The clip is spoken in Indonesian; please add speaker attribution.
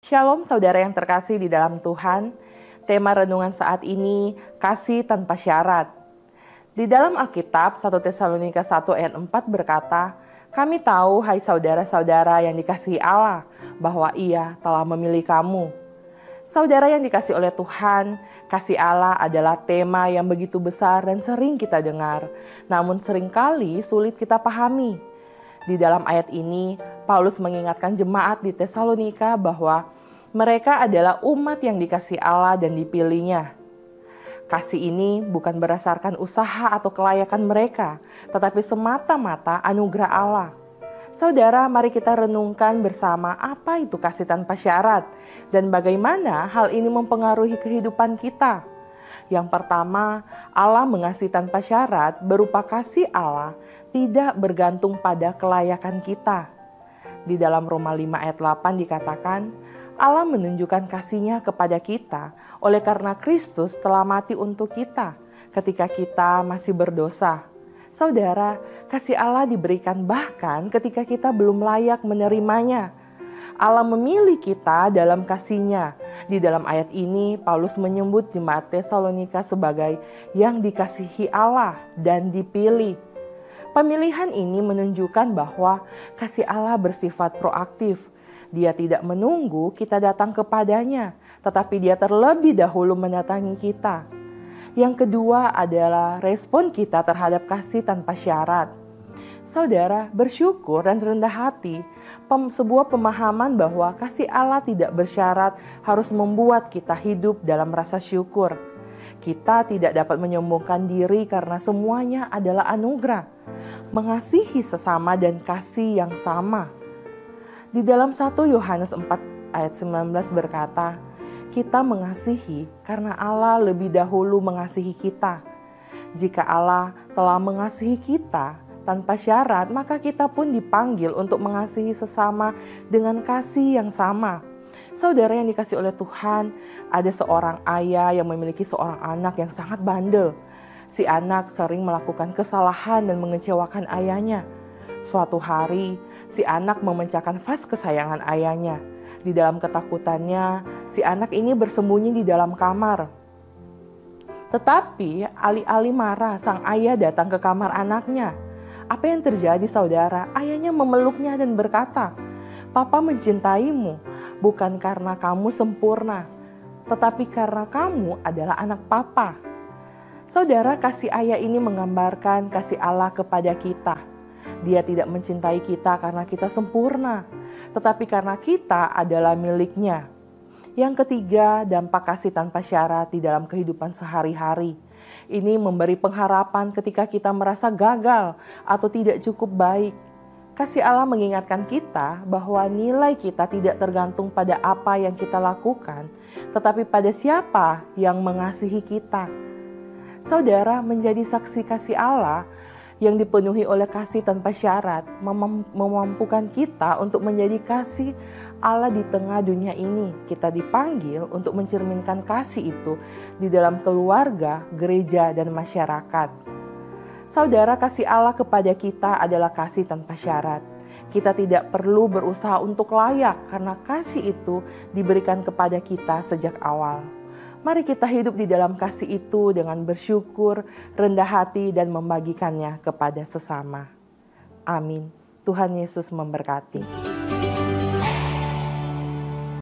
Speaker 1: Shalom saudara yang terkasih di dalam Tuhan. Tema renungan saat ini, kasih tanpa syarat. Di dalam Alkitab, 1 Tesalonika 1 ayat 4 berkata, "Kami tahu, hai saudara-saudara yang dikasihi Allah, bahwa Ia telah memilih kamu." Saudara yang dikasihi oleh Tuhan, kasih Allah adalah tema yang begitu besar dan sering kita dengar, namun seringkali sulit kita pahami. Di dalam ayat ini, Paulus mengingatkan jemaat di Tesalonika bahwa mereka adalah umat yang dikasihi Allah dan dipilihnya. Kasih ini bukan berdasarkan usaha atau kelayakan mereka, tetapi semata-mata anugerah Allah. Saudara, mari kita renungkan bersama apa itu kasih tanpa syarat dan bagaimana hal ini mempengaruhi kehidupan kita. Yang pertama, Allah mengasihi tanpa syarat berupa kasih Allah tidak bergantung pada kelayakan kita. Di dalam Roma 5 ayat 8 dikatakan, Allah menunjukkan kasih-Nya kepada kita oleh karena Kristus telah mati untuk kita ketika kita masih berdosa. Saudara, kasih Allah diberikan bahkan ketika kita belum layak menerimanya. Allah memilih kita dalam kasih-Nya. Di dalam ayat ini, Paulus menyebut jemaat Tesalonika sebagai yang dikasihi Allah dan dipilih. Pemilihan ini menunjukkan bahwa kasih Allah bersifat proaktif. Dia tidak menunggu kita datang kepadanya, tetapi Dia terlebih dahulu mendatangi kita. Yang kedua adalah respon kita terhadap kasih tanpa syarat. Saudara, bersyukur dan rendah hati, sebuah pemahaman bahwa kasih Allah tidak bersyarat harus membuat kita hidup dalam rasa syukur. Kita tidak dapat menyombongkan diri karena semuanya adalah anugerah. Mengasihi sesama dan kasih yang sama. Di dalam 1 Yohanes 4 ayat 19 berkata, kita mengasihi karena Allah lebih dahulu mengasihi kita. Jika Allah telah mengasihi kita tanpa syarat, maka kita pun dipanggil untuk mengasihi sesama dengan kasih yang sama. Saudara yang dikasihi oleh Tuhan, ada seorang ayah yang memiliki seorang anak yang sangat bandel. Si anak sering melakukan kesalahan dan mengecewakan ayahnya. Suatu hari, si anak memecahkan vas kesayangan ayahnya. Di dalam ketakutannya, si anak ini bersembunyi di dalam kamar. Tetapi alih-alih marah, sang ayah datang ke kamar anaknya. Apa yang terjadi, saudara? Ayahnya memeluknya dan berkata, "Papa mencintaimu, bukan karena kamu sempurna, tetapi karena kamu adalah anak Papa." Saudara, kasih ayah ini menggambarkan kasih Allah kepada kita. Dia tidak mencintai kita karena kita sempurna, tetapi karena kita adalah milik-Nya. Yang ketiga, dampak kasih tanpa syarat di dalam kehidupan sehari-hari. Ini memberi pengharapan ketika kita merasa gagal atau tidak cukup baik. Kasih Allah mengingatkan kita bahwa nilai kita tidak tergantung pada apa yang kita lakukan, tetapi pada siapa yang mengasihi kita. Saudara, menjadi saksi kasih Allah yang dipenuhi oleh kasih tanpa syarat memampukan kita untuk menjadi kasih Allah di tengah dunia ini. Kita dipanggil untuk mencerminkan kasih itu di dalam keluarga, gereja, dan masyarakat. Saudara, kasih Allah kepada kita adalah kasih tanpa syarat. Kita tidak perlu berusaha untuk layak karena kasih itu diberikan kepada kita sejak awal. Mari kita hidup di dalam kasih itu dengan bersyukur, rendah hati, dan membagikannya kepada sesama. Amin. Tuhan Yesus memberkati.